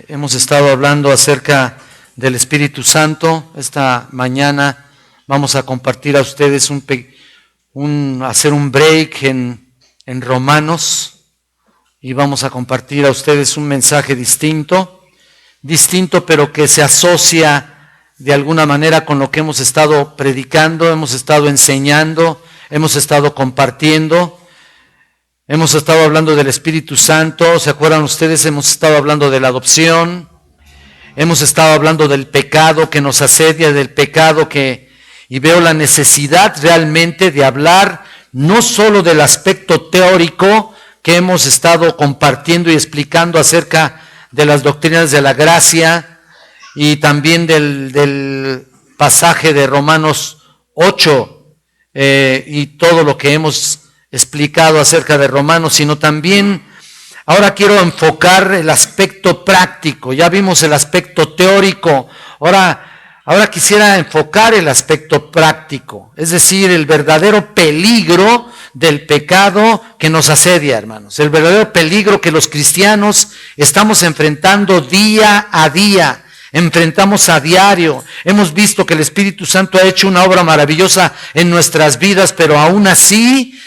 Hemos estado hablando acerca del Espíritu Santo. Esta mañana vamos a compartir a ustedes hacer un break en Romanos y vamos a compartir a ustedes un mensaje distinto pero que se asocia de alguna manera con lo que hemos estado predicando, hemos estado enseñando, hemos estado compartiendo. Hemos estado hablando del Espíritu Santo, ¿se acuerdan ustedes? Hemos estado hablando de la adopción, hemos estado hablando del pecado que nos asedia, y veo la necesidad realmente de hablar no solo del aspecto teórico que hemos estado compartiendo y explicando acerca de las doctrinas de la gracia y también del pasaje de Romanos 8 y todo lo que hemos explicado acerca de Romanos, sino también ahora quiero enfocar el aspecto práctico. Ya vimos el aspecto teórico, ahora quisiera enfocar el aspecto práctico, es decir, el verdadero peligro del pecado que nos asedia, hermanos, el verdadero peligro que los cristianos estamos enfrentando día a día. Enfrentamos a diario. Hemos visto que el Espíritu Santo ha hecho una obra maravillosa en nuestras vidas, pero aún así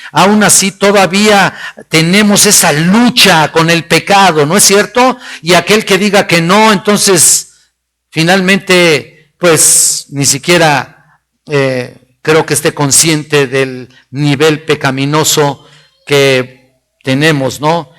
todavía tenemos esa lucha con el pecado, ¿no es cierto? Y aquel que diga que no, entonces finalmente pues ni siquiera creo que esté consciente del nivel pecaminoso que tenemos, ¿no?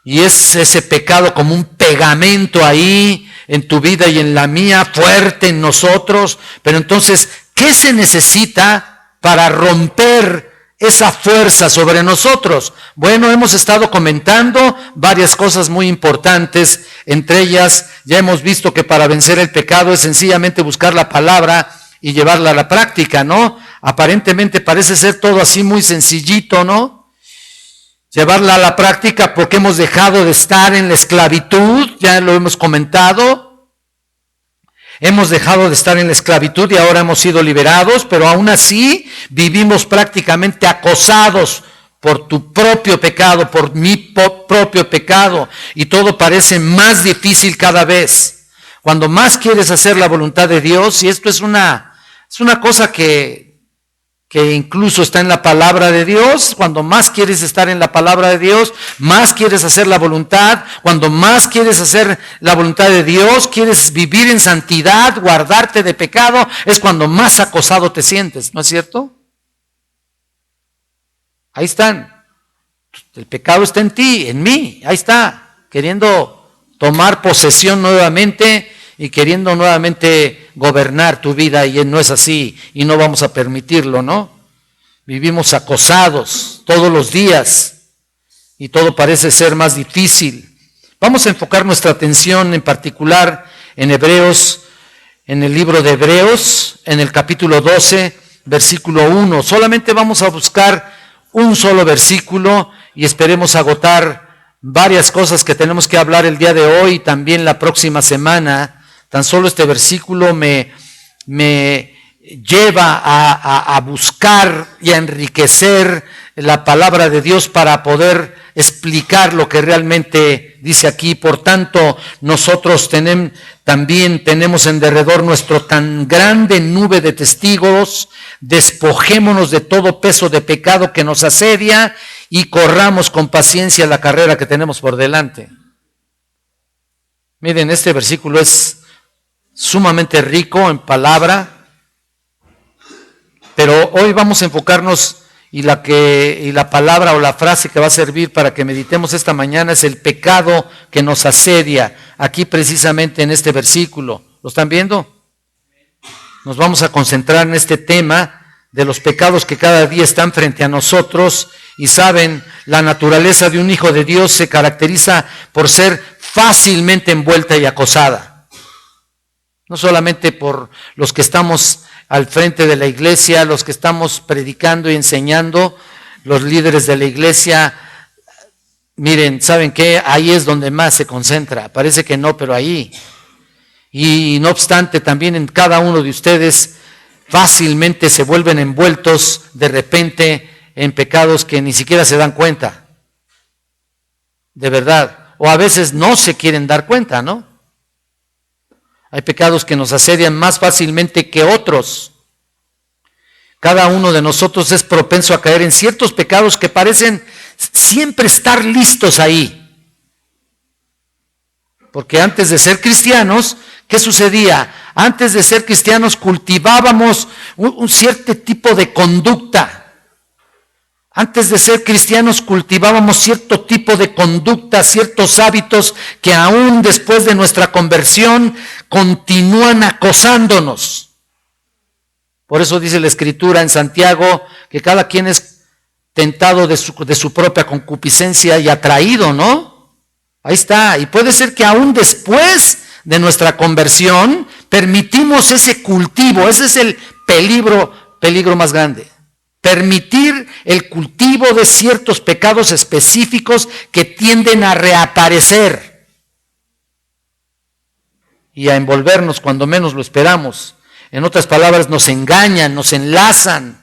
Y es ese pecado como un pegamento ahí en tu vida y en la mía, fuerte en nosotros. Pero entonces, ¿qué se necesita para romper esa fuerza sobre nosotros? Bueno, hemos estado comentando varias cosas muy importantes. Entre ellas, ya hemos visto que para vencer el pecado es sencillamente buscar la palabra y llevarla a la práctica, ¿no? Aparentemente parece ser todo así muy sencillito, ¿no? Llevarla a la práctica porque hemos dejado de estar en la esclavitud, ya lo hemos comentado. Hemos dejado de estar en la esclavitud y ahora hemos sido liberados, pero aún así vivimos prácticamente acosados por tu propio pecado, por mi propio pecado, y todo parece más difícil cada vez. Cuando más quieres hacer la voluntad de Dios, y esto es una cosa que incluso está en la palabra de Dios, cuando más quieres estar en la palabra de Dios, más quieres hacer la voluntad, cuando más quieres hacer la voluntad de Dios, quieres vivir en santidad, guardarte de pecado, es cuando más acosado te sientes, ¿no es cierto? Ahí están, el pecado está en ti, en mí, ahí está, queriendo tomar posesión nuevamente y queriendo nuevamente gobernar tu vida, y no es así, y no vamos a permitirlo, ¿no? Vivimos acosados todos los días, y todo parece ser más difícil. Vamos a enfocar nuestra atención en particular en Hebreos, en el libro de Hebreos, en el capítulo 12, versículo 1. Solamente vamos a buscar un solo versículo, y esperemos agotar varias cosas que tenemos que hablar el día de hoy y también la próxima semana. Tan solo este versículo me lleva a buscar y a enriquecer la palabra de Dios para poder explicar lo que realmente dice aquí. Por tanto, nosotros también tenemos en derredor nuestro tan grande nube de testigos. Despojémonos de todo peso de pecado que nos asedia y corramos con paciencia la carrera que tenemos por delante. Miren, este versículo es sumamente rico en palabra, pero hoy vamos a enfocarnos y la palabra o la frase que va a servir para que meditemos esta mañana es el pecado que nos asedia, aquí precisamente en este versículo. ¿Lo están viendo? Nos vamos a concentrar en este tema de los pecados que cada día están frente a nosotros. Y saben, la naturaleza de un hijo de Dios se caracteriza por ser fácilmente envuelta y acosada. No solamente por los que estamos al frente de la iglesia, los que estamos predicando y enseñando, los líderes de la iglesia. Miren, ¿saben qué? Ahí es donde más se concentra. Parece que no, pero ahí. Y no obstante, también en cada uno de ustedes fácilmente se vuelven envueltos de repente en pecados que ni siquiera se dan cuenta. De verdad. O a veces no se quieren dar cuenta, ¿no? Hay pecados que nos asedian más fácilmente que otros. Cada uno de nosotros es propenso a caer en ciertos pecados que parecen siempre estar listos ahí. Porque antes de ser cristianos, ¿qué sucedía? Antes de ser cristianos cultivábamos un cierto tipo de conducta. Antes de ser cristianos cultivábamos cierto tipo de conducta, ciertos hábitos que aún después de nuestra conversión continúan acosándonos. Por eso dice la Escritura en Santiago que cada quien es tentado de su propia concupiscencia y atraído, ¿no? Ahí está. Y puede ser que aún después de nuestra conversión permitimos ese cultivo. Ese es el peligro más grande. Permitir el cultivo de ciertos pecados específicos que tienden a reaparecer y a envolvernos cuando menos lo esperamos. En otras palabras, nos engañan, nos enlazan.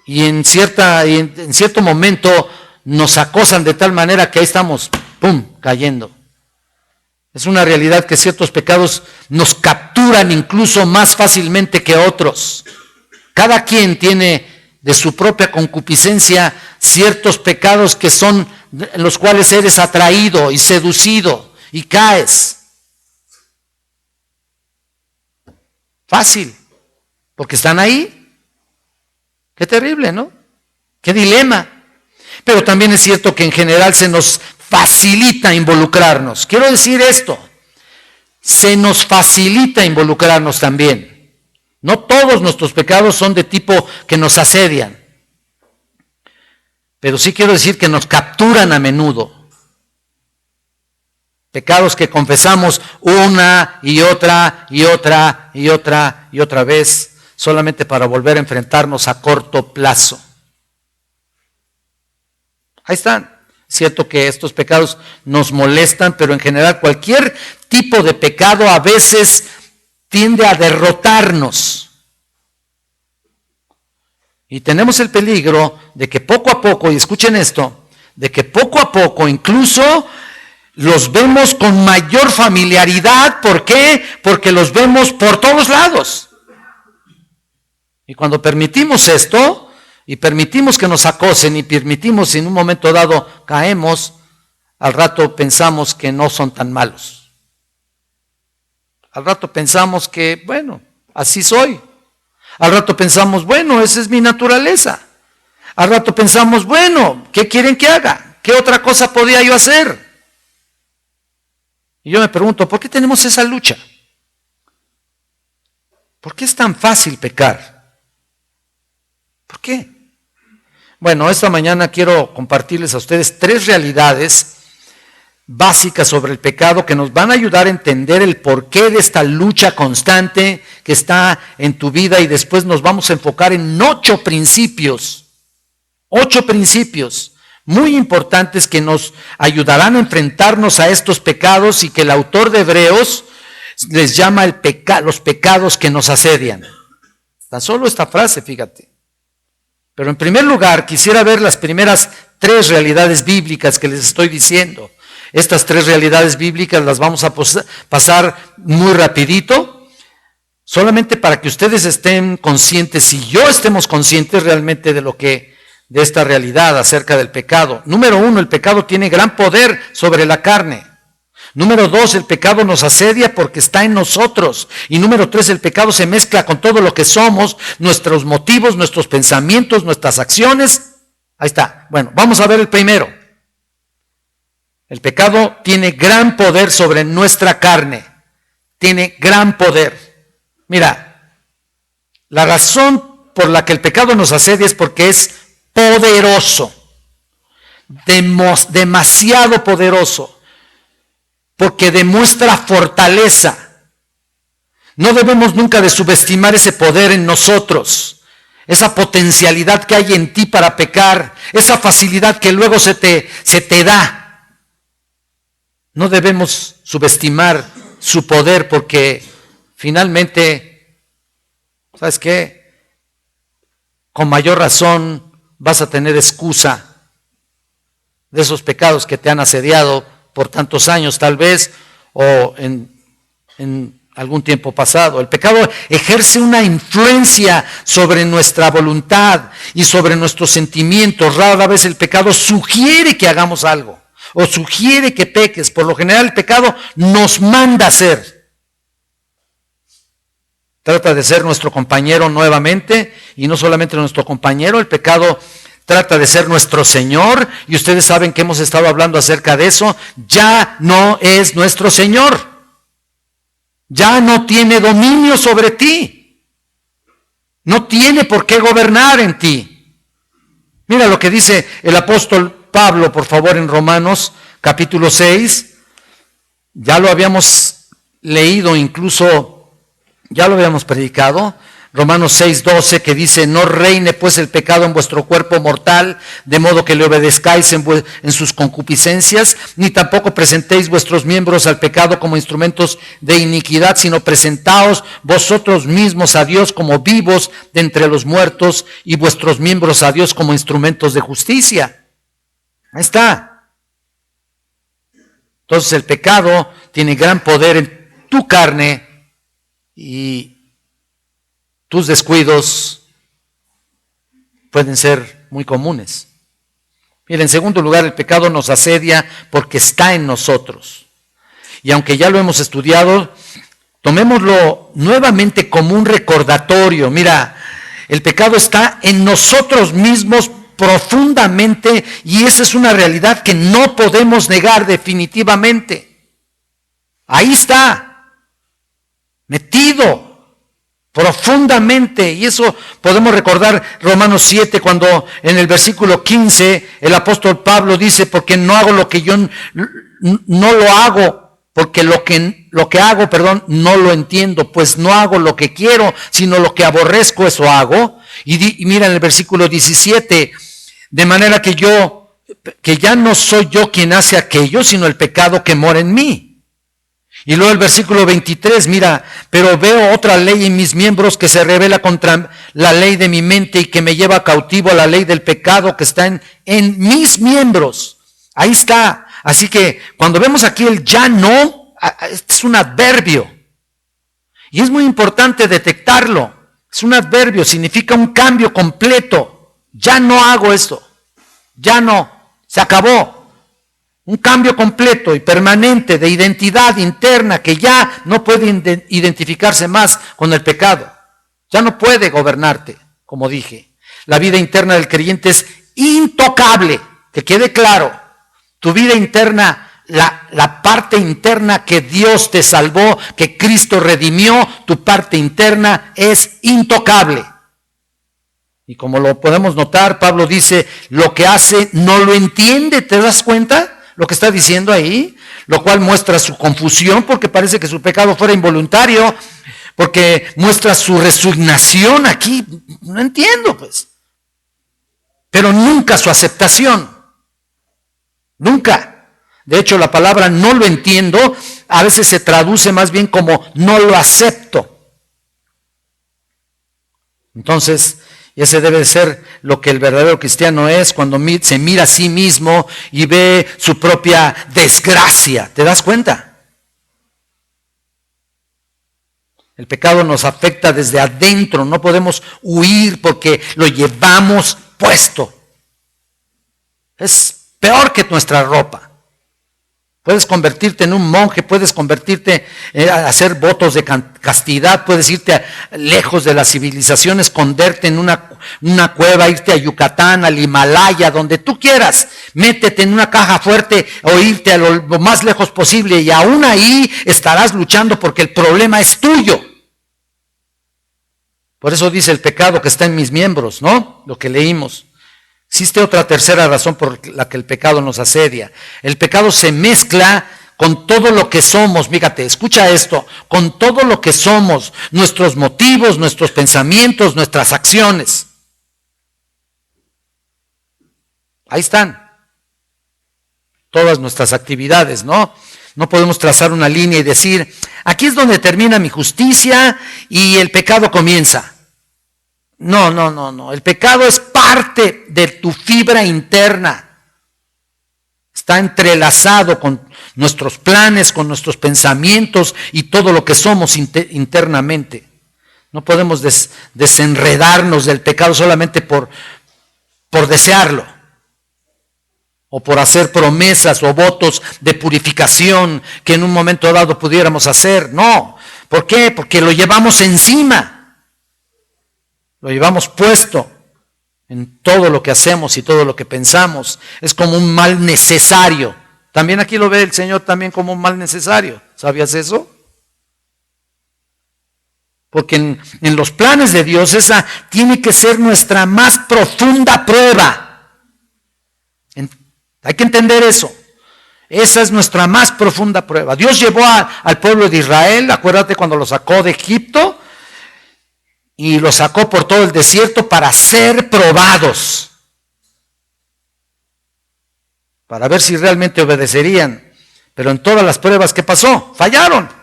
Y en cierto momento nos acosan de tal manera que ahí estamos, ¡pum!, cayendo. Es una realidad que ciertos pecados nos capturan incluso más fácilmente que otros. Cada quien tiene de su propia concupiscencia ciertos pecados que son en los cuales eres atraído y seducido y caes. Fácil, porque están ahí. Qué terrible, ¿no? Qué dilema. Pero también es cierto que en general se nos facilita involucrarnos. Quiero decir esto, se nos facilita involucrarnos también. No todos nuestros pecados son de tipo que nos asedian, pero sí quiero decir que nos capturan a menudo. Pecados que confesamos una y otra y otra y otra y otra vez, solamente para volver a enfrentarnos a corto plazo. Ahí están. Cierto que estos pecados nos molestan, pero en general cualquier tipo de pecado a veces tiende a derrotarnos. Y tenemos el peligro de que poco a poco, y escuchen esto, de que poco a poco incluso los vemos con mayor familiaridad. ¿Por qué? Porque los vemos por todos lados. Y cuando permitimos esto, y permitimos que nos acosen, y permitimos si en un momento dado caemos, al rato pensamos que no son tan malos. Al rato pensamos que, bueno, así soy. Al rato pensamos, bueno, esa es mi naturaleza. Al rato pensamos, bueno, ¿qué quieren que haga? ¿Qué otra cosa podía yo hacer? Y yo me pregunto, ¿por qué tenemos esa lucha? ¿Por qué es tan fácil pecar? ¿Por qué? Bueno, esta mañana quiero compartirles a ustedes 3 realidades básicas sobre el pecado que nos van a ayudar a entender el porqué de esta lucha constante que está en tu vida, y después nos vamos a enfocar en 8 principios muy importantes que nos ayudarán a enfrentarnos a estos pecados y que el autor de Hebreos les llama los pecados que nos asedian. Tan solo esta frase, fíjate. Pero en primer lugar, quisiera ver las primeras 3 realidades bíblicas que les estoy diciendo. Estas 3 realidades bíblicas las vamos a pasar muy rapidito, solamente para que ustedes estén conscientes y yo estemos conscientes realmente de esta realidad acerca del pecado. Número 1, el pecado tiene gran poder sobre la carne. Número 2, el pecado nos asedia porque está en nosotros. Y número 3, el pecado se mezcla con todo lo que somos, nuestros motivos, nuestros pensamientos, nuestras acciones. Ahí está. Bueno, vamos a ver el primero. El pecado tiene gran poder sobre nuestra carne. Tiene gran poder. Mira, la razón por la que el pecado nos asedia es porque es poderoso, demasiado poderoso, porque demuestra fortaleza. No debemos nunca de subestimar ese poder en nosotros, esa potencialidad que hay en ti para pecar, esa facilidad que luego se te da. No debemos subestimar su poder, porque finalmente, ¿sabes qué? Con mayor razón vas a tener excusa de esos pecados que te han asediado por tantos años tal vez, o en algún tiempo pasado. El pecado ejerce una influencia sobre nuestra voluntad y sobre nuestros sentimientos. Rara vez el pecado sugiere que hagamos algo o sugiere que peques. Por lo general el pecado nos manda a hacer. Trata de ser nuestro compañero nuevamente, y no solamente nuestro compañero, el pecado trata de ser nuestro Señor, y ustedes saben que hemos estado hablando acerca de eso. Ya no es nuestro Señor. Ya no tiene dominio sobre ti. No tiene por qué gobernar en ti. Mira lo que dice el apóstol Pablo, por favor, en Romanos capítulo 6. Ya lo habíamos leído, incluso ya lo habíamos predicado. Romanos 6:12, que dice: no reine pues el pecado en vuestro cuerpo mortal, de modo que le obedezcáis en sus concupiscencias, ni tampoco presentéis vuestros miembros al pecado como instrumentos de iniquidad, sino presentaos vosotros mismos a Dios como vivos de entre los muertos, y vuestros miembros a Dios como instrumentos de justicia. Ahí está. Entonces el pecado tiene gran poder en tu carne, y tus descuidos pueden ser muy comunes. Mira, en segundo lugar, el pecado nos asedia porque está en nosotros. Y aunque ya lo hemos estudiado, tomémoslo nuevamente como un recordatorio. Mira, el pecado está en nosotros mismos profundamente, y esa es una realidad que no podemos negar definitivamente. Ahí está, metido profundamente, y eso podemos recordar Romanos 7, cuando en el versículo 15 el apóstol Pablo dice: porque no hago lo que yo no lo hago, porque lo que hago, no lo entiendo, pues no hago lo que quiero, sino lo que aborrezco, eso hago. Y mira en el versículo 17, de manera que ya no soy yo quien hace aquello, sino el pecado que mora en mí. Y luego el versículo 23, mira: pero veo otra ley en mis miembros que se rebela contra la ley de mi mente y que me lleva cautivo a la ley del pecado que está en mis miembros. Ahí está. Así que cuando vemos aquí el ya no, este es un adverbio. Y es muy importante detectarlo. Es un adverbio, significa un cambio completo. Ya no hago esto. Ya no. Se acabó. Un cambio completo y permanente de identidad interna que ya no puede identificarse más con el pecado. Ya no puede gobernarte, como dije. La vida interna del creyente es intocable, que quede claro. Tu vida interna, la parte interna que Dios te salvó, que Cristo redimió, tu parte interna es intocable. Y como lo podemos notar, Pablo dice: lo que hace no lo entiende. ¿Te das cuenta lo que está diciendo ahí? Lo cual muestra su confusión, porque parece que su pecado fuera involuntario, porque muestra su resignación aquí. No entiendo, pues. Pero nunca su aceptación. Nunca. De hecho, la palabra no lo entiendo a veces se traduce más bien como no lo acepto. Entonces, ese debe ser lo que el verdadero cristiano es, cuando se mira a sí mismo y ve su propia desgracia. ¿Te das cuenta? El pecado nos afecta desde adentro, no podemos huir porque lo llevamos puesto. Es peor que nuestra ropa. Puedes convertirte en un monje, puedes convertirte a hacer votos de castidad, puedes irte lejos de la civilización, esconderte en una cueva, irte a Yucatán, al Himalaya, donde tú quieras. Métete en una caja fuerte o irte a lo más lejos posible, y aún ahí estarás luchando porque el problema es tuyo. Por eso dice: el pecado que está en mis miembros, ¿no? Lo que leímos. Existe otra tercera razón por la que el pecado nos asedia. El pecado se mezcla con todo lo que somos. Fíjate, escucha esto: con todo lo que somos, nuestros motivos, nuestros pensamientos, nuestras acciones. Ahí están todas nuestras actividades, ¿no? No podemos trazar una línea y decir: aquí es donde termina mi justicia y el pecado comienza. No. El pecado es parte de tu fibra interna. Está entrelazado con nuestros planes, con nuestros pensamientos y todo lo que somos internamente. No podemos desenredarnos del pecado solamente por desearlo, o por hacer promesas o votos de purificación que en un momento dado pudiéramos hacer. No. ¿Por qué? Porque lo llevamos encima. Lo llevamos puesto en todo lo que hacemos y todo lo que pensamos. Es como un mal necesario. También aquí lo ve el Señor también como un mal necesario. ¿Sabías eso? Porque en los planes de Dios esa tiene que ser nuestra más profunda prueba. Hay que entender eso. Esa es nuestra más profunda prueba. Dios llevó al pueblo de Israel, acuérdate cuando lo sacó de Egipto, y lo sacó por todo el desierto para ser probados, para ver si realmente obedecerían. Pero en todas las pruebas, ¿qué pasó? Fallaron.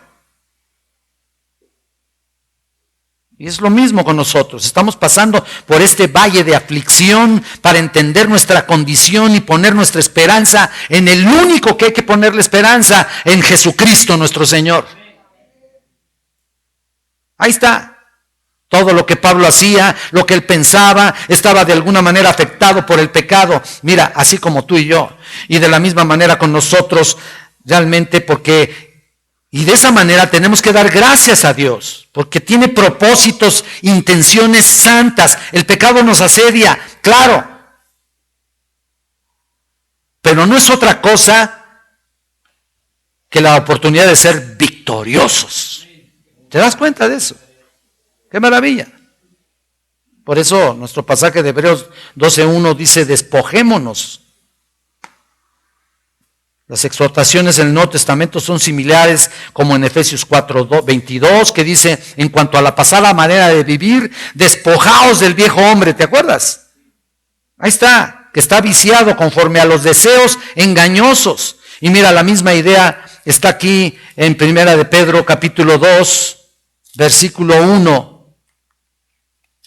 Y es lo mismo con nosotros. Estamos pasando por este valle de aflicción para entender nuestra condición y poner nuestra esperanza en el único que hay que ponerle esperanza, en Jesucristo nuestro Señor. Ahí está. Todo lo que Pablo hacía, lo que él pensaba, estaba de alguna manera afectado por el pecado. Mira, así como tú y yo. Y de la misma manera con nosotros, realmente, porque... Y de esa manera tenemos que dar gracias a Dios, porque tiene propósitos, intenciones santas. El pecado nos asedia, claro, pero no es otra cosa que la oportunidad de ser victoriosos. ¿Te das cuenta de eso? ¡Qué maravilla! Por eso nuestro pasaje de Hebreos 12:1 dice, despojémonos. Las exhortaciones del Nuevo Testamento son similares como en Efesios 4:22, que dice, en cuanto a la pasada manera de vivir, despojaos del viejo hombre, ¿te acuerdas? Ahí está, que está viciado conforme a los deseos engañosos. Y mira, la misma idea está aquí en Primera de Pedro, capítulo 2, versículo 1,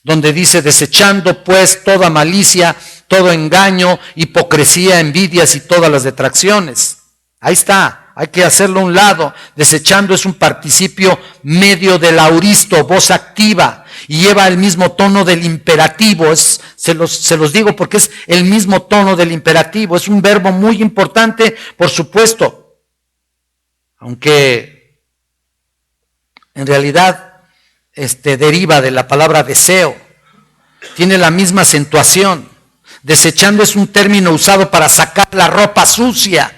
donde dice, desechando pues toda malicia, todo engaño, hipocresía, envidias y todas las detracciones. Ahí está, hay que hacerlo a un lado. Desechando es un participio medio del auristo, voz activa, y lleva el mismo tono del imperativo. Se los digo porque es el mismo tono del imperativo. Es un verbo muy importante, por supuesto, aunque en realidad deriva de la palabra deseo. Tiene la misma acentuación. Desechando es un término usado para sacar la ropa sucia,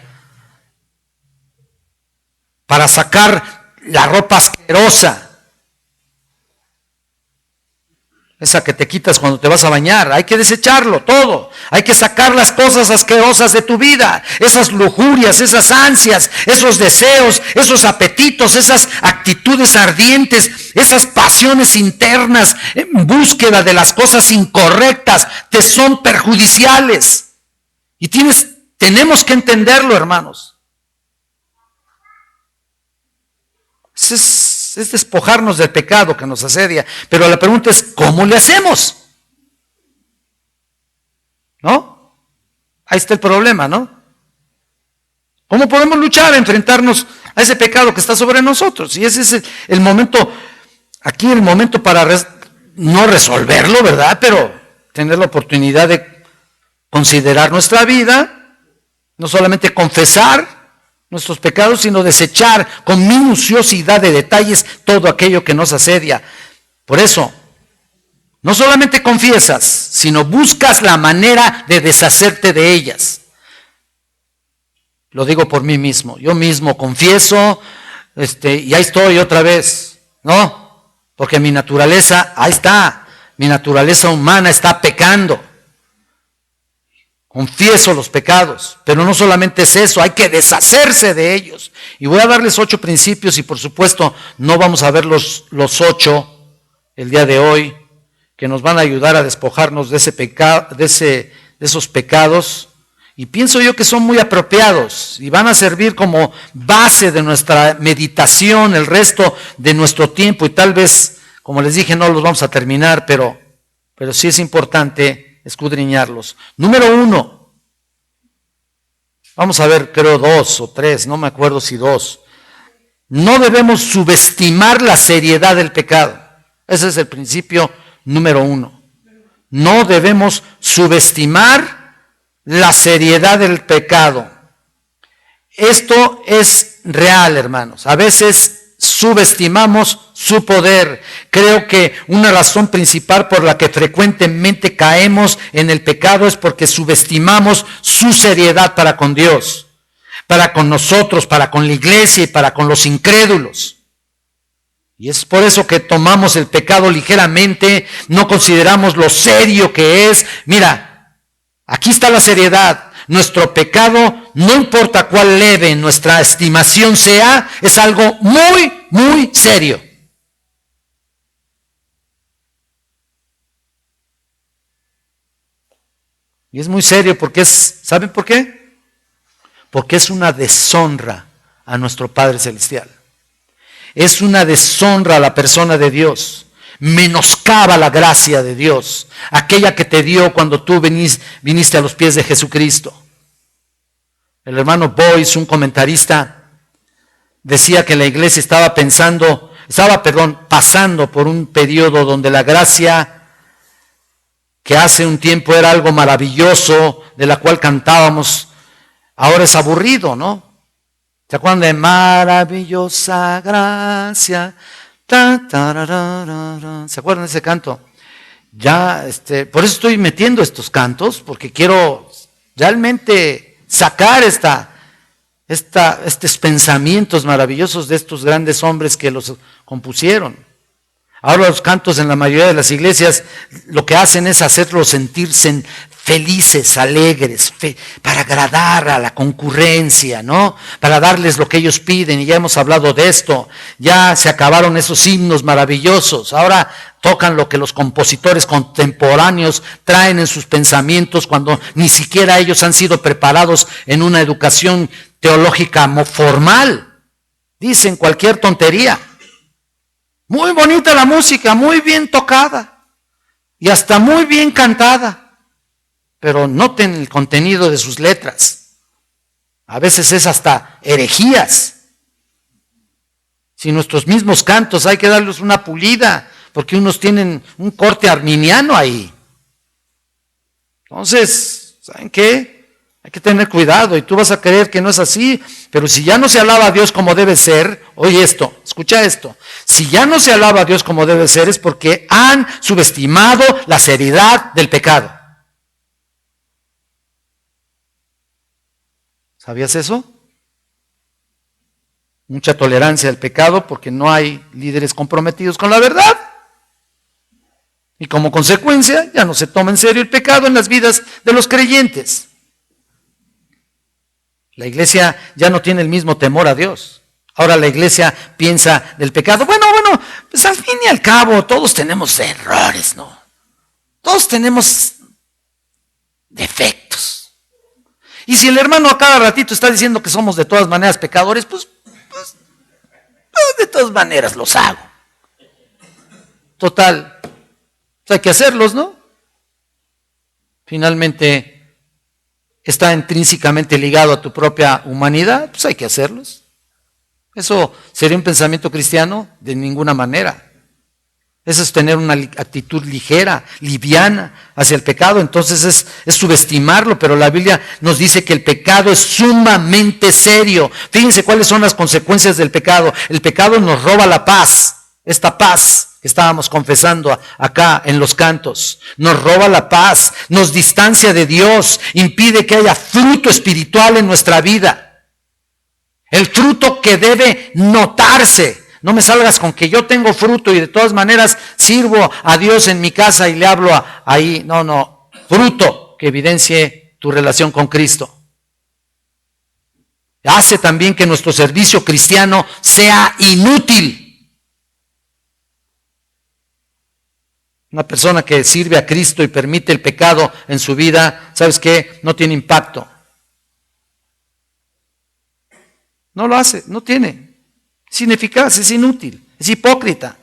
para sacar la ropa asquerosa, esa que te quitas cuando te vas a bañar. Hay que desecharlo todo, hay que sacar las cosas asquerosas de tu vida, esas lujurias, esas ansias, esos deseos, esos apetitos, esas actitudes ardientes, esas pasiones internas en búsqueda de las cosas incorrectas, te son perjudiciales. Y tenemos que entenderlo, hermanos. Es despojarnos del pecado que nos asedia. Pero la pregunta es, ¿cómo le hacemos? ¿No? Ahí está el problema, ¿no? ¿Cómo podemos luchar, enfrentarnos a ese pecado que está sobre nosotros? Y ese es el momento, aquí el momento para no resolverlo, ¿verdad? Pero tener la oportunidad de considerar nuestra vida, no solamente confesar nuestros pecados, sino desechar con minuciosidad de detalles todo aquello que nos asedia. Por eso, no solamente confiesas, sino buscas la manera de deshacerte de ellas. Lo digo por mí mismo. Yo mismo confieso, y ahí estoy otra vez, ¿no? Porque mi naturaleza, ahí está, mi naturaleza humana está pecando. Confieso los pecados, pero no solamente es eso, hay que deshacerse de ellos. Y voy a darles 8 principios y por supuesto no vamos a ver los 8 el día de hoy, que nos van a ayudar a despojarnos de ese pecado, de esos pecados. Y pienso yo que son muy apropiados y van a servir como base de nuestra meditación el resto de nuestro tiempo. Y tal vez, como les dije, no los vamos a terminar, pero sí es importante escudriñarlos. Número 1, Vamos a ver, creo 2 o 3, no me acuerdo si 2. No debemos subestimar la seriedad del pecado. Ese es el principio número 1. No debemos subestimar la seriedad del pecado. Esto es real, hermanos. A veces subestimamos su poder. Creo que una razón principal por la que frecuentemente caemos en el pecado es porque subestimamos su seriedad para con Dios, para con nosotros, para con la iglesia y para con los incrédulos. Y es por eso que tomamos el pecado ligeramente, no consideramos lo serio que es. Mira, aquí está la seriedad. Nuestro pecado, no importa cuál leve en nuestra estimación sea, es algo muy, muy serio. Y es muy serio porque ¿saben por qué? Porque es una deshonra a nuestro Padre Celestial. Es una deshonra a la persona de Dios. Menoscaba la gracia de Dios, aquella que te dio cuando tú viniste a los pies de Jesucristo. El hermano Boyce, un comentarista, decía que la iglesia estaba pasando por un periodo donde la gracia, que hace un tiempo era algo maravilloso, de la cual cantábamos, ahora es aburrido, ¿no? ¿Se acuerdan de maravillosa gracia? ¿Se acuerdan de ese canto? Ya, por eso estoy metiendo estos cantos, porque quiero realmente sacar estos pensamientos maravillosos de estos grandes hombres que los compusieron. Ahora los cantos en la mayoría de las iglesias lo que hacen es hacerlos sentirse felices, alegres, para agradar a la concurrencia, ¿no? Para darles lo que ellos piden, y ya hemos hablado de esto. Ya se acabaron esos himnos maravillosos. Ahora tocan lo que los compositores contemporáneos traen en sus pensamientos cuando ni siquiera ellos han sido preparados en una educación teológica formal. Dicen cualquier tontería. Muy bonita la música, muy bien tocada y hasta muy bien cantada. Pero noten el contenido de sus letras. A veces es hasta herejías. Si nuestros mismos cantos hay que darles una pulida, porque unos tienen un corte arminiano ahí. Entonces, ¿saben qué? Hay que tener cuidado, y tú vas a creer que no es así, pero si ya no se alaba a Dios como debe ser, oye esto, escucha esto, si ya no se alaba a Dios como debe ser es porque han subestimado la seriedad del pecado. ¿Sabías eso? Mucha tolerancia al pecado porque no hay líderes comprometidos con la verdad. Y como consecuencia, ya no se toma en serio el pecado en las vidas de los creyentes. La iglesia ya no tiene el mismo temor a Dios. Ahora la iglesia piensa del pecado. Bueno, pues al fin y al cabo todos tenemos errores, ¿no? Todos tenemos defectos. Y si el hermano a cada ratito está diciendo que somos de todas maneras pecadores, pues de todas maneras los hago. Total, pues hay que hacerlos, ¿no? Finalmente está intrínsecamente ligado a tu propia humanidad, pues hay que hacerlos. ¿Eso sería un pensamiento cristiano? De ninguna manera. Eso es tener una actitud ligera, liviana hacia el pecado. Entonces es subestimarlo, pero la Biblia nos dice que el pecado es sumamente serio. Fíjense cuáles son las consecuencias del pecado. El pecado nos roba la paz, esta paz que estábamos confesando acá en los cantos. Nos roba la paz, nos distancia de Dios, impide que haya fruto espiritual en nuestra vida. El fruto que debe notarse. No me salgas con que yo tengo fruto y de todas maneras sirvo a Dios en mi casa y le hablo ahí. No, fruto que evidencie tu relación con Cristo. Hace también que nuestro servicio cristiano sea inútil. Una persona que sirve a Cristo y permite el pecado en su vida, ¿sabes qué? No tiene impacto. No lo hace, no tiene. Es ineficaz, es inútil, es hipócrita.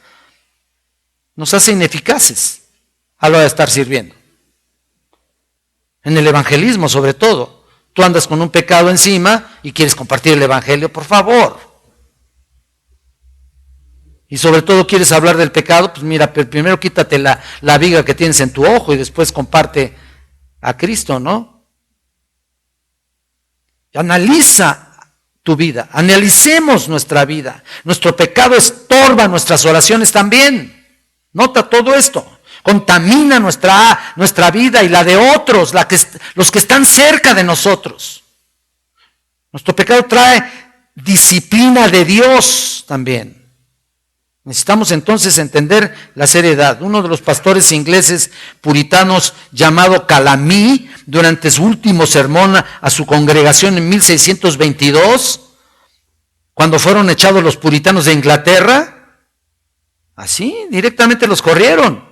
Nos hace ineficaces a la hora de estar sirviendo. En el evangelismo sobre todo. tú andas con un pecado encima y quieres compartir el evangelio, por favor. Y sobre todo quieres hablar del pecado, pues mira, primero quítate la viga que tienes en tu ojo y después comparte a Cristo, ¿no? Analiza tu vida, analicemos nuestra vida. Nuestro pecado estorba nuestras oraciones también. Nota todo esto. Contamina nuestra vida y la de otros, los que están cerca de nosotros. Nuestro pecado trae disciplina de Dios también. Necesitamos entonces entender la seriedad. Uno de los pastores ingleses puritanos llamado Calamí, durante su último sermón a su congregación en 1622, cuando fueron echados los puritanos de Inglaterra, así directamente los corrieron.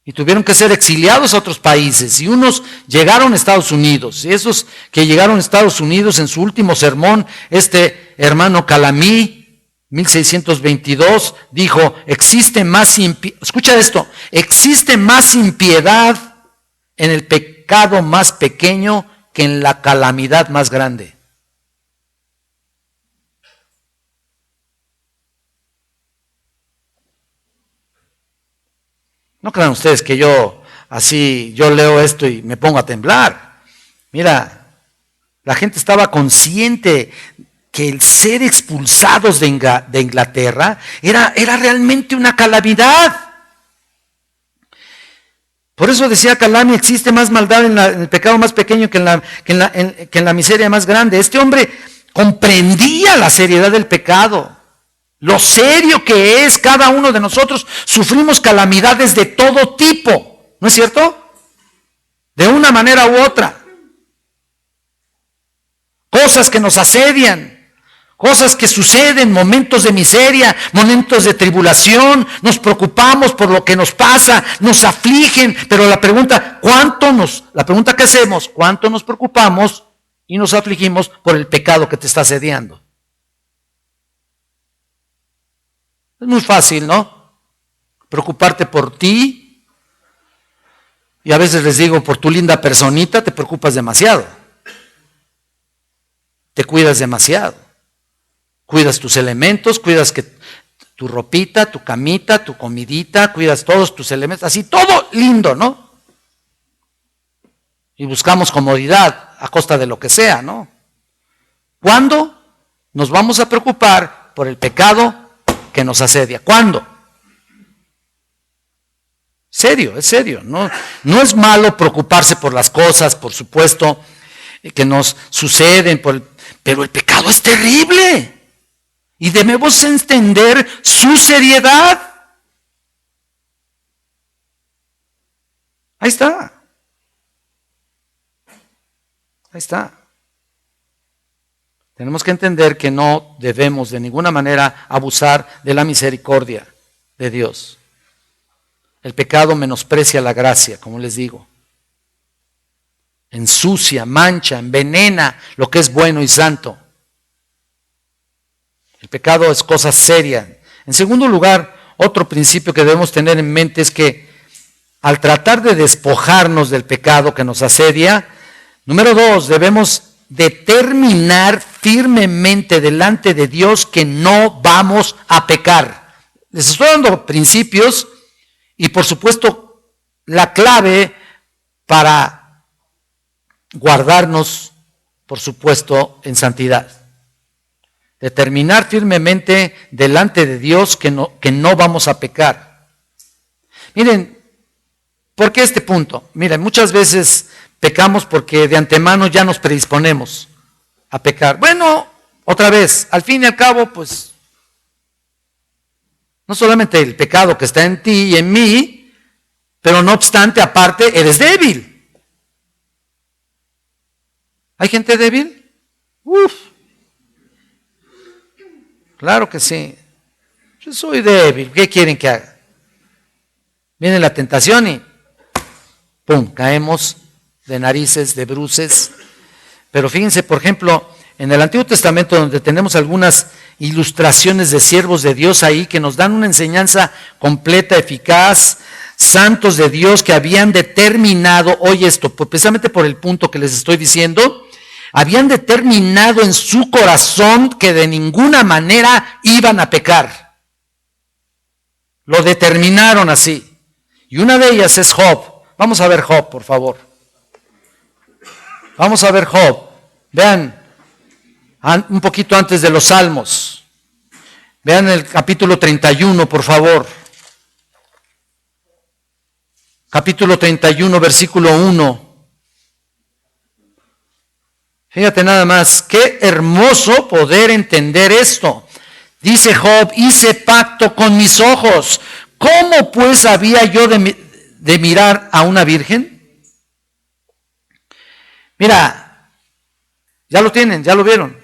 Y tuvieron que ser exiliados a otros países. Y unos llegaron a Estados Unidos. Y esos que llegaron a Estados Unidos en su último sermón, este hermano Calamí, 1622, dijo, escucha esto, existe más impiedad en el pecado más pequeño que en la calamidad más grande. No crean ustedes que yo leo esto y me pongo a temblar. Mira, la gente estaba consciente que el ser expulsados de Inglaterra era realmente una calamidad. Por eso decía Calamí, existe más maldad en el pecado más pequeño que en la miseria más grande. Este hombre comprendía la seriedad del pecado. Lo serio que es cada uno de nosotros. Sufrimos calamidades de todo tipo, ¿no es cierto? De una manera u otra. Cosas que nos asedian, cosas que suceden, momentos de miseria, momentos de tribulación, nos preocupamos por lo que nos pasa, nos afligen, pero la pregunta que hacemos, ¿cuánto nos preocupamos y nos afligimos por el pecado que te está asediando? Es muy fácil, ¿no? Preocuparte por ti. Y a veces les digo, por tu linda personita te preocupas demasiado. Te cuidas demasiado. Cuidas tus elementos, cuidas tu ropita, tu camita, tu comidita, cuidas todos tus elementos, así todo lindo, ¿no? Y buscamos comodidad a costa de lo que sea, ¿no? ¿Cuándo nos vamos a preocupar por el pecado que nos asedia? ¿Cuándo? Serio, es serio. No es malo preocuparse por las cosas, por supuesto, que nos suceden, pero el pecado es terrible. Y debemos entender su seriedad. Ahí está. Ahí está. Tenemos que entender que no debemos de ninguna manera abusar de la misericordia de Dios. El pecado menosprecia la gracia, como les digo. Ensucia, mancha, envenena lo que es bueno y santo. El pecado es cosa seria. En segundo lugar, otro principio que debemos tener en mente es que al tratar de despojarnos del pecado que nos asedia, número 2, debemos determinar firmemente delante de Dios que no vamos a pecar. Les estoy dando principios y por supuesto la clave para guardarnos, por supuesto, en santidad. Determinar firmemente delante de Dios que no vamos a pecar. Miren, ¿por qué este punto? Miren, muchas veces pecamos porque de antemano ya nos predisponemos a pecar. Bueno, otra vez, al fin y al cabo, pues, no solamente el pecado que está en ti y en mí, pero no obstante, aparte, eres débil. ¿Hay gente débil? Uf. Claro que sí. Yo soy débil. ¿Qué quieren que haga? Viene la tentación y ¡pum! Caemos de narices, de bruces. Pero fíjense, por ejemplo, en el Antiguo Testamento, donde tenemos algunas ilustraciones de siervos de Dios ahí que nos dan una enseñanza completa, eficaz, santos de Dios que habían determinado, oye esto, precisamente por el punto que les estoy diciendo, habían determinado en su corazón que de ninguna manera iban a pecar. Lo determinaron así. Y una de ellas es Job. Vamos a ver Job, por favor. Vamos a ver Job. Vean, un poquito antes de los Salmos. Vean el capítulo 31, por favor. Capítulo 31, versículo 1. Fíjate nada más, qué hermoso poder entender esto. Dice Job, hice pacto con mis ojos. ¿Cómo pues había yo de mirar a una virgen? Mira, ya lo tienen, ya lo vieron.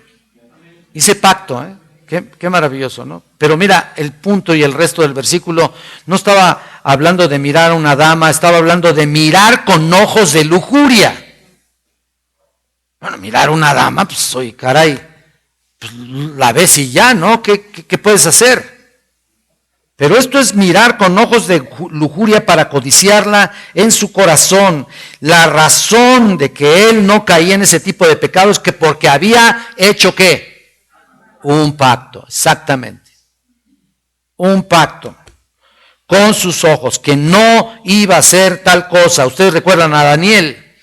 Hice pacto, ¿eh? Qué maravilloso, ¿no? Pero mira, el punto y el resto del versículo no estaba hablando de mirar a una dama, estaba hablando de mirar con ojos de lujuria. Bueno, mirar a una dama, pues oye, caray, pues, la ves y ya, ¿no? ¿Qué puedes hacer? Pero esto es mirar con ojos de lujuria para codiciarla en su corazón. La razón de que él no caía en ese tipo de pecados es que porque había hecho ¿qué? Un pacto, exactamente. Un pacto con sus ojos, que no iba a hacer tal cosa. Ustedes recuerdan a Daniel.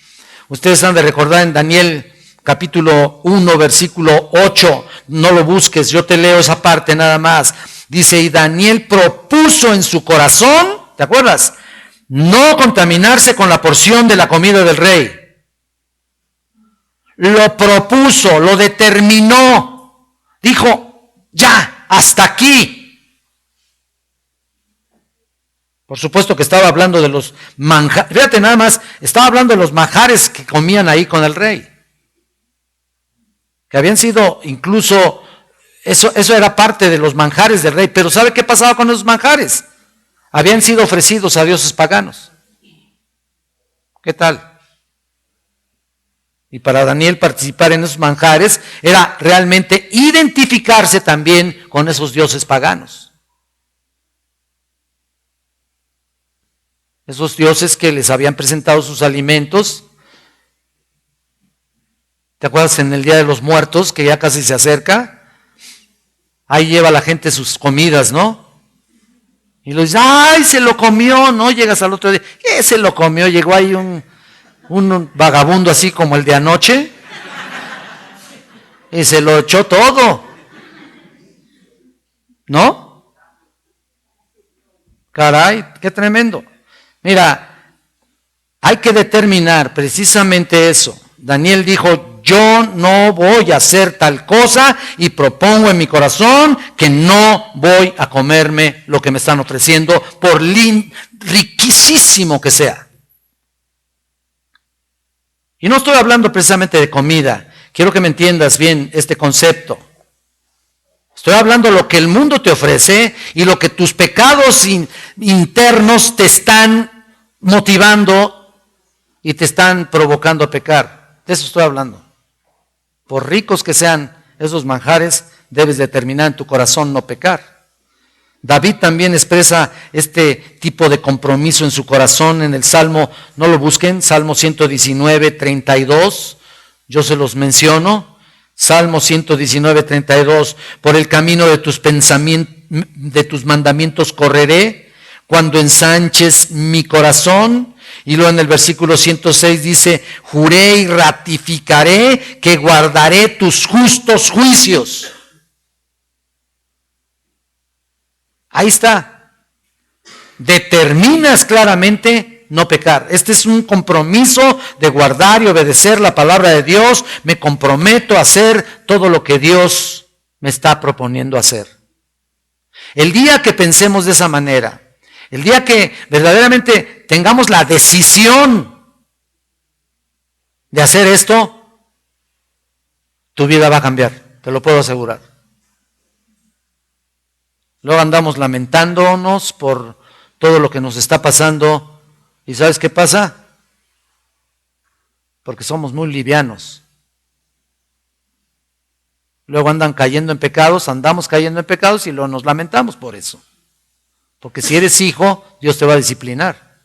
Ustedes han de recordar en Daniel capítulo 1, versículo 8. No lo busques, yo te leo esa parte nada más. Dice, y Daniel propuso en su corazón, ¿te acuerdas? No contaminarse con la porción de la comida del rey. Lo propuso, lo determinó. Dijo, ya, hasta aquí. Por supuesto que estaba hablando de los manjares. Fíjate nada más, estaba hablando de los manjares que comían ahí con el rey. Que habían sido incluso, eso era parte de los manjares del rey. Pero ¿sabe qué pasaba con esos manjares? Habían sido ofrecidos a dioses paganos. ¿Qué tal? Y para Daniel participar en esos manjares era realmente identificarse también con esos dioses paganos. Esos dioses que les habían presentado sus alimentos. ¿Te acuerdas en el Día de los Muertos, que ya casi se acerca? Ahí lleva la gente sus comidas, ¿no? Y lo dice, ¡ay, se lo comió! No, llegas al otro día, ¿qué se lo comió? Llegó ahí un vagabundo así como el de anoche y se lo echó todo, ¿no? Caray, qué tremendo. Mira, hay que determinar precisamente eso. Daniel dijo, yo no voy a hacer tal cosa y propongo en mi corazón que no voy a comerme lo que me están ofreciendo por riquísimo que sea. Y no estoy hablando precisamente de comida. Quiero que me entiendas bien este concepto. Estoy hablando de lo que el mundo te ofrece y lo que tus pecados internos te están motivando y te están provocando a pecar. De eso estoy hablando. Por ricos que sean esos manjares, debes determinar en tu corazón no pecar. David también expresa este tipo de compromiso en su corazón en el Salmo, no lo busquen, Salmo 119, 32, yo se los menciono, Salmo 119, 32, por el camino de tus pensamientos, de tus mandamientos correré, cuando ensanches mi corazón. Y luego en el versículo 106 dice, juré y ratificaré que guardaré tus justos juicios. Ahí está. Determinas claramente no pecar. Este es un compromiso de guardar y obedecer la palabra de Dios. Me comprometo a hacer todo lo que Dios me está proponiendo hacer. El día que pensemos de esa manera, el día que verdaderamente tengamos la decisión de hacer esto, tu vida va a cambiar, te lo puedo asegurar. Luego andamos lamentándonos por todo lo que nos está pasando. ¿Y sabes qué pasa? Porque somos muy livianos. Luego andan cayendo en pecados, andamos cayendo en pecados y luego nos lamentamos por eso. Porque si eres hijo, Dios te va a disciplinar.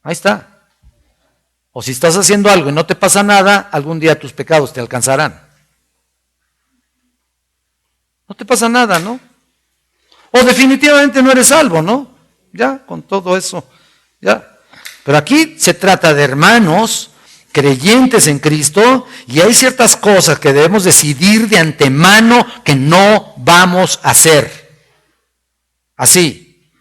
Ahí está. O si estás haciendo algo y no te pasa nada, algún día tus pecados te alcanzarán. No te pasa nada, ¿no? O definitivamente no eres salvo, ¿no? Ya, con todo eso, ya. Pero aquí se trata de hermanos creyentes en Cristo y hay ciertas cosas que debemos decidir de antemano que no vamos a hacer. Así.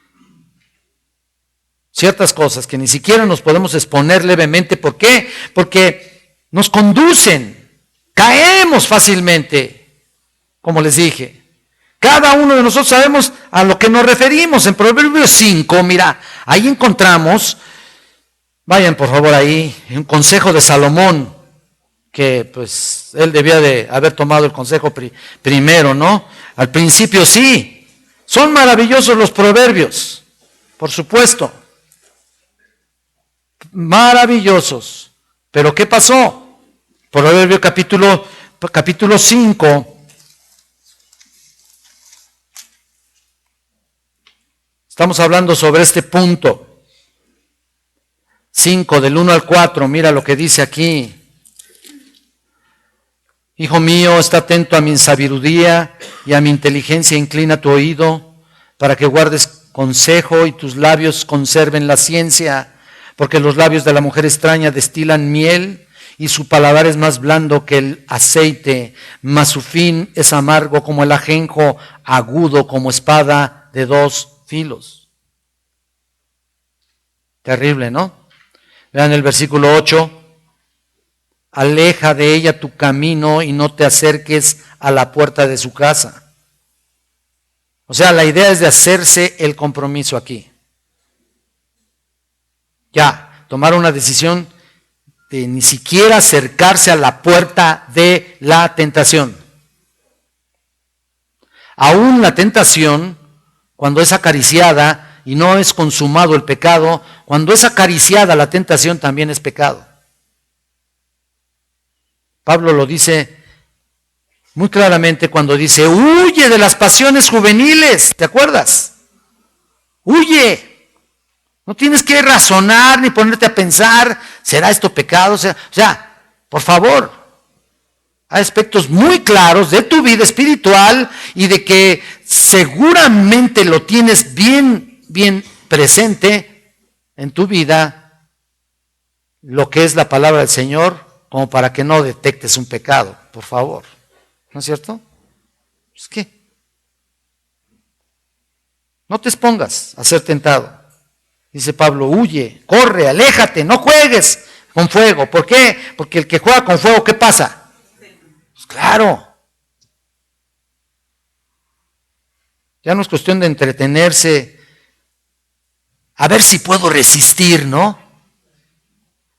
Ciertas cosas que ni siquiera nos podemos exponer levemente. ¿Por qué? Porque nos conducen. Caemos fácilmente, como les dije. Cada uno de nosotros sabemos a lo que nos referimos. En Proverbios 5, mira, ahí encontramos, vayan por favor ahí, un consejo de Salomón, que pues él debía de haber tomado el consejo primero, ¿no? Al principio sí, son maravillosos los proverbios, por supuesto, maravillosos. Pero ¿qué pasó? Proverbio capítulo 5. Estamos hablando sobre este punto. 5, del 1 al 4, mira lo que dice aquí. Hijo mío, está atento a mi sabiduría y a mi inteligencia, inclina tu oído para que guardes consejo y tus labios conserven la ciencia, porque los labios de la mujer extraña destilan miel y su paladar es más blando que el aceite, mas su fin es amargo como el ajenjo, agudo como espada de dos filos. Terrible, ¿no? Vean el versículo 8. Aleja de ella tu camino y no te acerques a la puerta de su casa. O sea, la idea es de hacerse el compromiso aquí. Ya, tomar una decisión de ni siquiera acercarse a la puerta de la tentación. Aún la tentación, cuando es acariciada y no es consumado el pecado, cuando es acariciada la tentación también es pecado. Pablo lo dice muy claramente cuando dice, huye de las pasiones juveniles, ¿te acuerdas? Huye. No tienes que razonar ni ponerte a pensar, ¿será esto pecado? O sea, por favor, hay aspectos muy claros de tu vida espiritual y de que seguramente lo tienes bien presente en tu vida, lo que es la palabra del Señor, como para que no detectes un pecado, por favor. ¿No es cierto? ¿Es qué? No te expongas a ser tentado. Dice Pablo, huye, corre, aléjate, no juegues con fuego. ¿Por qué? Porque el que juega con fuego, ¿qué pasa? Pues claro. Ya no es cuestión de entretenerse, a ver si puedo resistir, ¿no?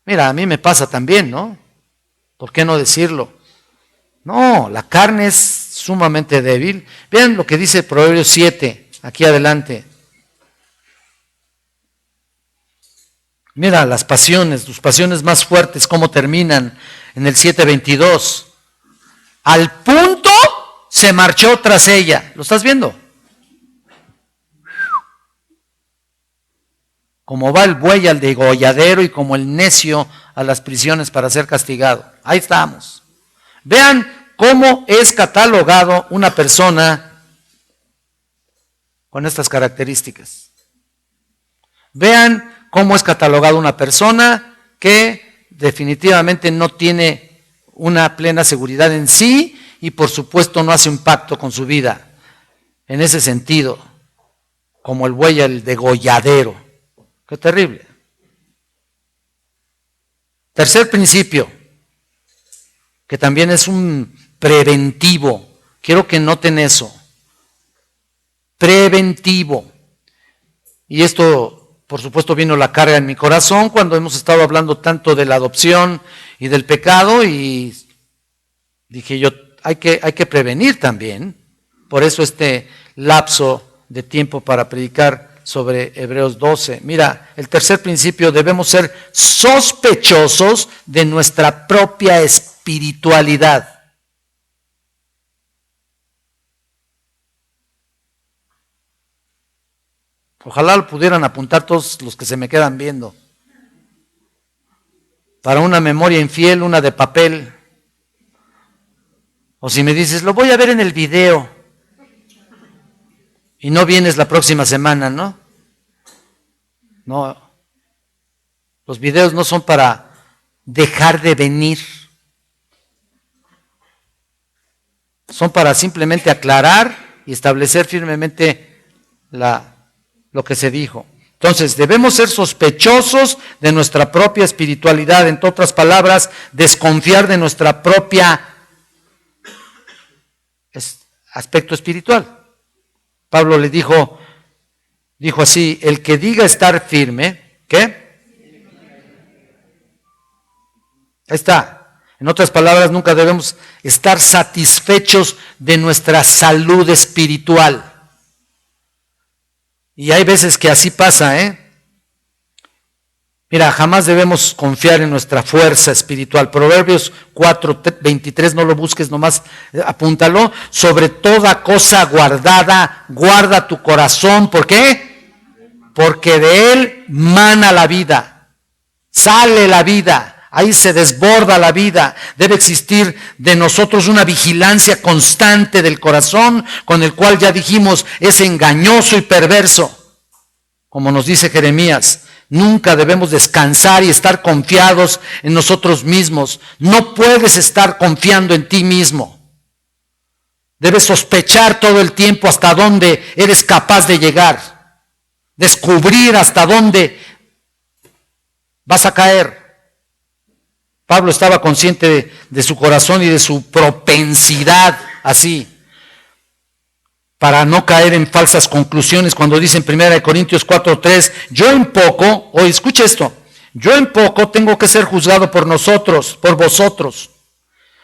Mira, a mí me pasa también, ¿no? ¿Por qué no decirlo? No, la carne es sumamente débil. Vean lo que dice Proverbios 7, aquí adelante. Mira las pasiones, tus pasiones más fuertes, cómo terminan en el 7:22. Al punto se marchó tras ella. ¿Lo estás viendo? Como va el buey al degolladero y como el necio a las prisiones para ser castigado. Ahí estamos. Vean cómo es catalogado una persona con estas características. Vean cómo es catalogado una persona que definitivamente no tiene una plena seguridad en sí y por supuesto no hace un pacto con su vida. En ese sentido, como el buey al degolladero. Qué terrible. Tercer principio, que también es un preventivo. Quiero que noten eso. Preventivo. Y esto, por supuesto, vino la carga en mi corazón cuando hemos estado hablando tanto de la adopción y del pecado y dije yo, hay que prevenir también. Por eso este lapso de tiempo para predicar sobre Hebreos 12. Mira, el tercer principio, debemos ser sospechosos de nuestra propia espiritualidad. Ojalá lo pudieran apuntar todos los que se me quedan viendo. Para una memoria infiel, una de papel. O si me dices, lo voy a ver en el video. Y no vienes la próxima semana, ¿no? No. Los videos no son para dejar de venir. Son para simplemente aclarar y establecer firmemente lo que se dijo. Entonces, debemos ser sospechosos de nuestra propia espiritualidad. En otras palabras, desconfiar de nuestra propia aspecto espiritual. Pablo le dijo así, el que diga estar firme, ¿qué? Ahí está. En otras palabras, nunca debemos estar satisfechos de nuestra salud espiritual. Y hay veces que así pasa, ¿eh? Mira, jamás debemos confiar en nuestra fuerza espiritual. Proverbios 4:23, no lo busques, nomás apúntalo. Sobre toda cosa guardada, guarda tu corazón. ¿Por qué? Porque de él mana la vida. Sale la vida. Ahí se desborda la vida. Debe existir de nosotros una vigilancia constante del corazón, con el cual ya dijimos es engañoso y perverso. Como nos dice Jeremías, nunca debemos descansar y estar confiados en nosotros mismos. No puedes estar confiando en ti mismo. Debes sospechar todo el tiempo hasta dónde eres capaz de llegar. Descubrir hasta dónde vas a caer. Pablo estaba consciente de su corazón y de su propensidad así, para no caer en falsas conclusiones cuando dice en 1 Corintios 4:3, yo en poco, escucha esto, yo en poco tengo que ser juzgado por vosotros,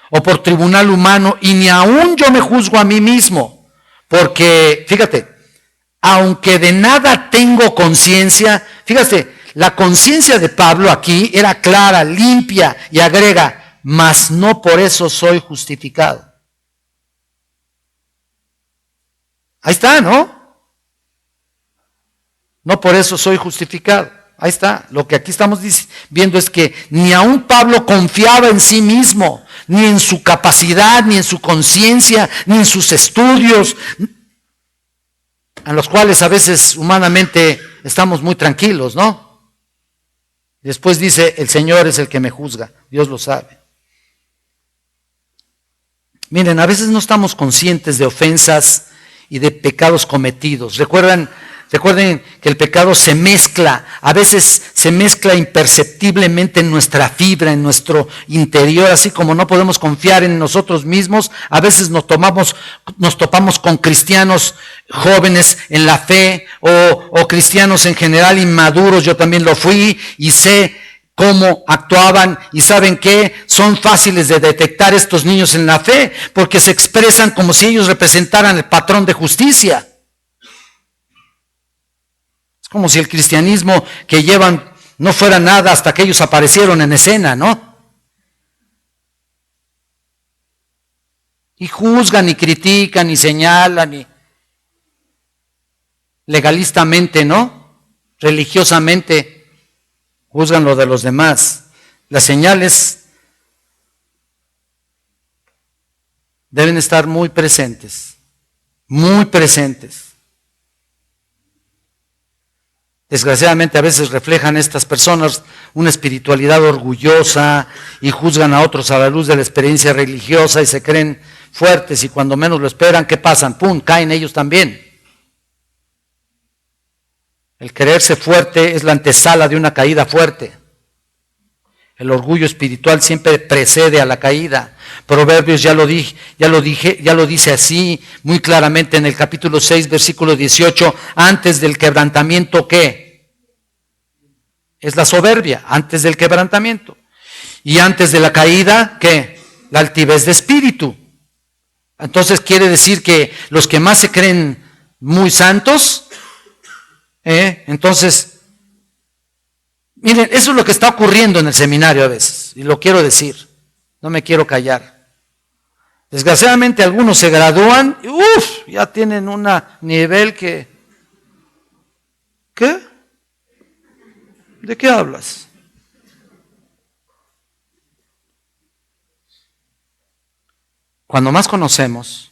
o por tribunal humano, y ni aún yo me juzgo a mí mismo, porque, fíjate, aunque de nada tengo conciencia, fíjate, la conciencia de Pablo aquí era clara, limpia, y agrega, mas no por eso soy justificado. Ahí está, ¿no? No por eso soy justificado. Ahí está. Lo que aquí estamos viendo es que ni aún Pablo confiaba en sí mismo, ni en su capacidad, ni en su conciencia, ni en sus estudios, a los cuales a veces humanamente estamos muy tranquilos, ¿no? Después dice, el Señor es el que me juzga, Dios lo sabe. Miren, a veces no estamos conscientes de ofensas y de pecados cometidos. Recuerden que el pecado se mezcla, a veces se mezcla imperceptiblemente en nuestra fibra, en nuestro interior, así como no podemos confiar en nosotros mismos, a veces nos topamos con cristianos jóvenes en la fe o cristianos en general inmaduros. Yo también lo fui y sé cómo actuaban, y ¿saben qué? Son fáciles de detectar estos niños en la fe porque se expresan como si ellos representaran el patrón de justicia. Es como si el cristianismo que llevan no fuera nada hasta que ellos aparecieron en escena, ¿no? Y juzgan y critican y señalan y legalistamente, ¿no? Religiosamente juzgan lo de los demás. Las señales deben estar muy presentes, muy presentes. Desgraciadamente a veces reflejan estas personas una espiritualidad orgullosa y juzgan a otros a la luz de la experiencia religiosa y se creen fuertes, y cuando menos lo esperan, ¿qué pasan? ¡Pum! Caen ellos también. El creerse fuerte es la antesala de una caída fuerte. El orgullo espiritual siempre precede a la caída. Proverbios ya lo dice así muy claramente en el capítulo 6, versículo 18. Antes del quebrantamiento, ¿qué? Es la soberbia, antes del quebrantamiento. Y antes de la caída, ¿qué? La altivez de espíritu. Entonces quiere decir que los que más se creen muy santos, entonces, miren, eso es lo que está ocurriendo en el seminario a veces, y lo quiero decir, no me quiero callar. Desgraciadamente algunos se gradúan y ya tienen un nivel que ¿Qué? ¿De qué hablas? Cuando más conocemos,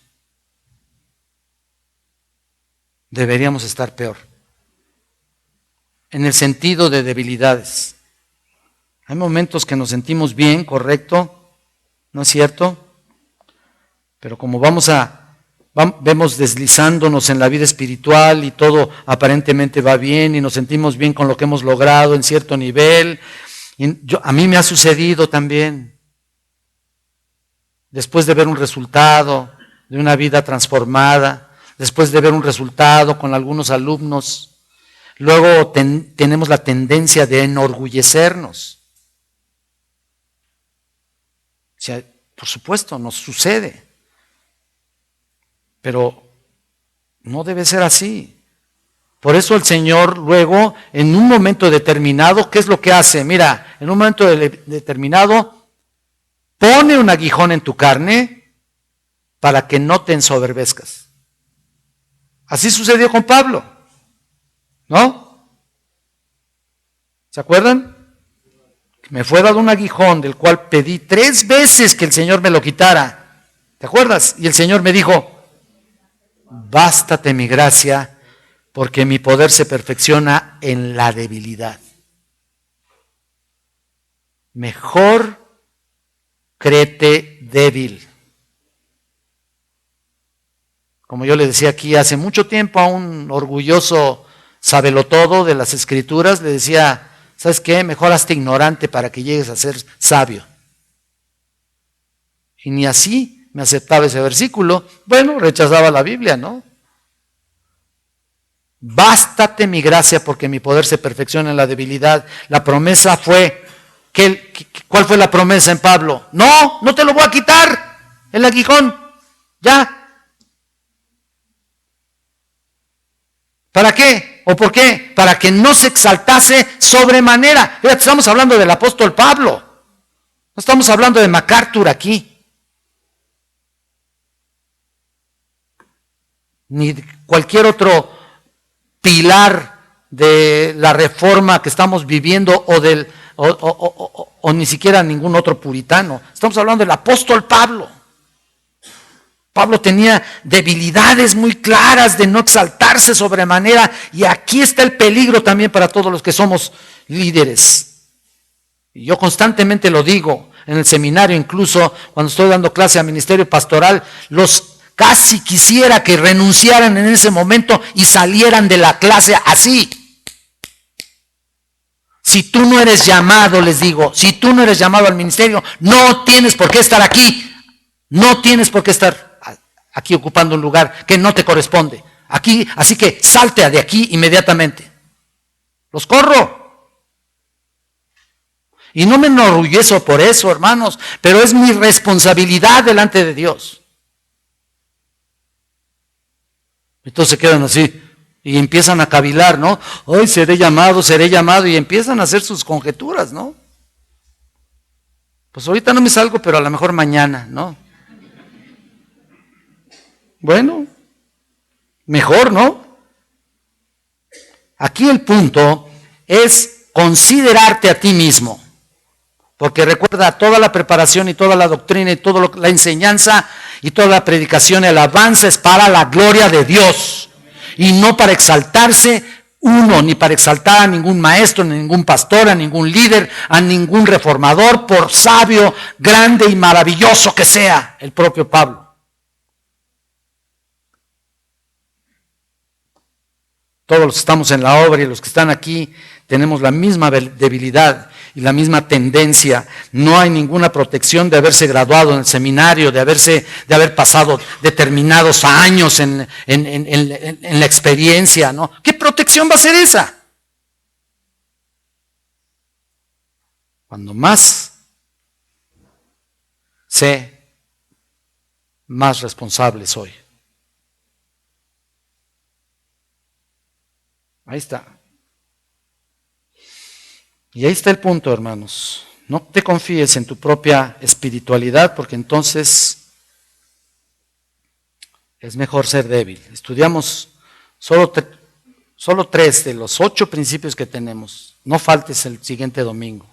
deberíamos estar peor. En el sentido de debilidades. Hay momentos que nos sentimos bien, correcto, ¿no es cierto? Pero como vemos deslizándonos en la vida espiritual y todo aparentemente va bien y nos sentimos bien con lo que hemos logrado en cierto nivel. A mí me ha sucedido también, después de ver un resultado de una vida transformada, después de ver un resultado con algunos alumnos, luego tenemos la tendencia de enorgullecernos. O sea, por supuesto, nos sucede. Pero no debe ser así. Por eso el Señor luego, en un momento determinado, ¿qué es lo que hace? Mira, en un momento determinado, pone un aguijón en tu carne para que no te ensoberbezcas. Así sucedió con Pablo, ¿no? ¿Se acuerdan? Me fue dado un aguijón del cual pedí 3 veces que el Señor me lo quitara. ¿Te acuerdas? Y el Señor me dijo, bástate mi gracia, porque mi poder se perfecciona en la debilidad. Mejor créete débil. Como yo le decía aquí hace mucho tiempo a un orgulloso sabelotodo de las Escrituras, le decía, ¿sabes qué? Mejor hazte ignorante para que llegues a ser sabio. Y ni así me aceptaba ese versículo. Bueno, rechazaba la Biblia, ¿no? Bástate mi gracia porque mi poder se perfecciona en la debilidad. La promesa fue, ¿cuál fue la promesa en Pablo? No te lo voy a quitar, el aguijón, ya. ¿Para qué? ¿O por qué? Para que no se exaltase sobremanera. Fíjate, estamos hablando del apóstol Pablo. No estamos hablando de MacArthur aquí. Ni cualquier otro pilar de la reforma que estamos viviendo o ni siquiera ningún otro puritano. Estamos hablando del apóstol Pablo. Pablo tenía debilidades muy claras de no exaltarse sobremanera, y aquí está el peligro también para todos los que somos líderes. Y yo constantemente lo digo en el seminario, incluso cuando estoy dando clase a ministerio pastoral, casi quisiera que renunciaran en ese momento y salieran de la clase así. Si tú no eres llamado, les digo, si tú no eres llamado al ministerio, no tienes por qué estar aquí. No tienes por qué estar aquí ocupando un lugar que no te corresponde. Aquí, así que salte de aquí inmediatamente. Los corro. Y no me enorgullezco por eso, hermanos, pero es mi responsabilidad delante de Dios. Entonces se quedan así y empiezan a cavilar, ¿no? Hoy seré llamado, y empiezan a hacer sus conjeturas, ¿no? Pues ahorita no me salgo, pero a lo mejor mañana, ¿no? Bueno, mejor, ¿no? Aquí el punto es considerarte a ti mismo. Porque recuerda, toda la preparación y toda la doctrina y toda la enseñanza y toda la predicación y el avance es para la gloria de Dios. Y no para exaltarse uno, ni para exaltar a ningún maestro, ni a ningún pastor, a ningún líder, a ningún reformador, por sabio, grande y maravilloso que sea el propio Pablo. Todos los que estamos en la obra y los que están aquí tenemos la misma debilidad y la misma tendencia. No hay ninguna protección de haberse graduado en el seminario, de haber pasado determinados años en la experiencia, ¿no? ¿Qué protección va a ser esa? Cuando más sé, más responsable soy. Ahí está. Y ahí está el punto, hermanos. No te confíes en tu propia espiritualidad, porque entonces es mejor ser débil. Estudiamos solo Solo 3 de los 8 principios que tenemos. No faltes el siguiente domingo.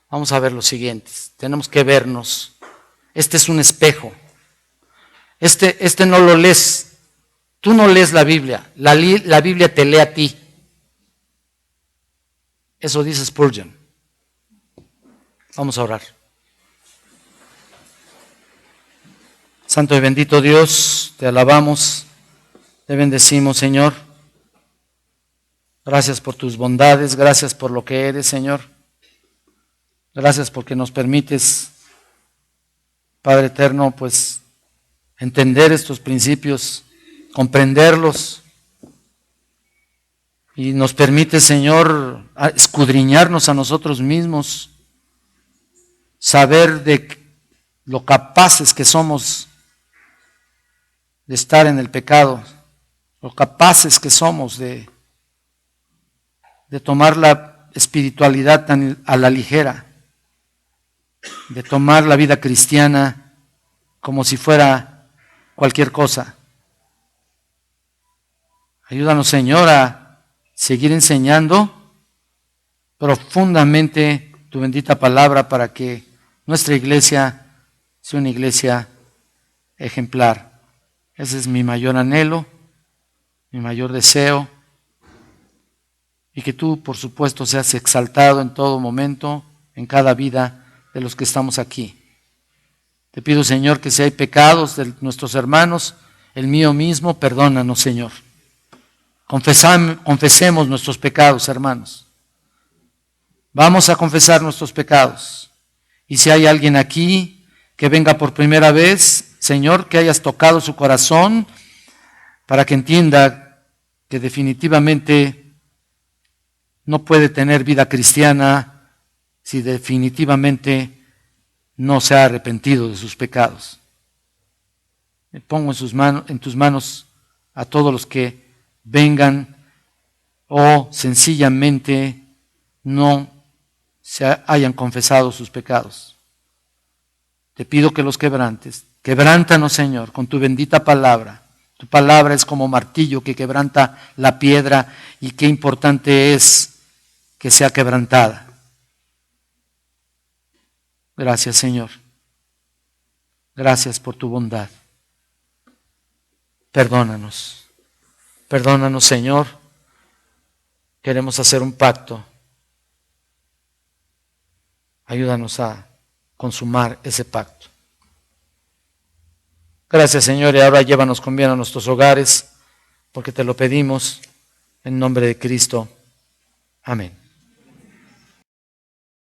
Vamos a ver los siguientes. Tenemos que vernos. Este es un espejo. Este no lo lees. Tú no lees la Biblia. La Biblia te lee a ti. Eso dice Spurgeon. Vamos a orar. Santo y bendito Dios, te alabamos, te bendecimos, Señor. Gracias por tus bondades, gracias por lo que eres, Señor. Gracias porque nos permites, Padre eterno, pues entender estos principios, comprenderlos. Y nos permite, Señor, escudriñarnos a nosotros mismos, saber de lo capaces que somos de estar en el pecado, lo capaces que somos de tomar la espiritualidad tan a la ligera, de tomar la vida cristiana como si fuera cualquier cosa. Ayúdanos, Señor, a seguir enseñando profundamente tu bendita palabra para que nuestra iglesia sea una iglesia ejemplar. Ese es mi mayor anhelo, mi mayor deseo, y que tú, por supuesto, seas exaltado en todo momento, en cada vida de los que estamos aquí. Te pido, Señor, que si hay pecados de nuestros hermanos, el mío mismo, perdónanos, Señor. Confesemos nuestros pecados, hermanos. Vamos a confesar nuestros pecados. Y si hay alguien aquí que venga por primera vez, Señor, que hayas tocado su corazón para que entienda que definitivamente no puede tener vida cristiana si definitivamente no se ha arrepentido de sus pecados. Me pongo en tus manos a todos los que vengan o sencillamente no se hayan confesado sus pecados. Te pido que los quebrantes. Quebrántanos, Señor, con tu bendita palabra. Tu palabra es como martillo que quebranta la piedra, y qué importante es que sea quebrantada. Gracias, Señor. Gracias por tu bondad. Perdónanos. Perdónanos, Señor. Queremos hacer un pacto. Ayúdanos a consumar ese pacto. Gracias, Señor, y ahora llévanos con bien a nuestros hogares, porque te lo pedimos en nombre de Cristo. Amén.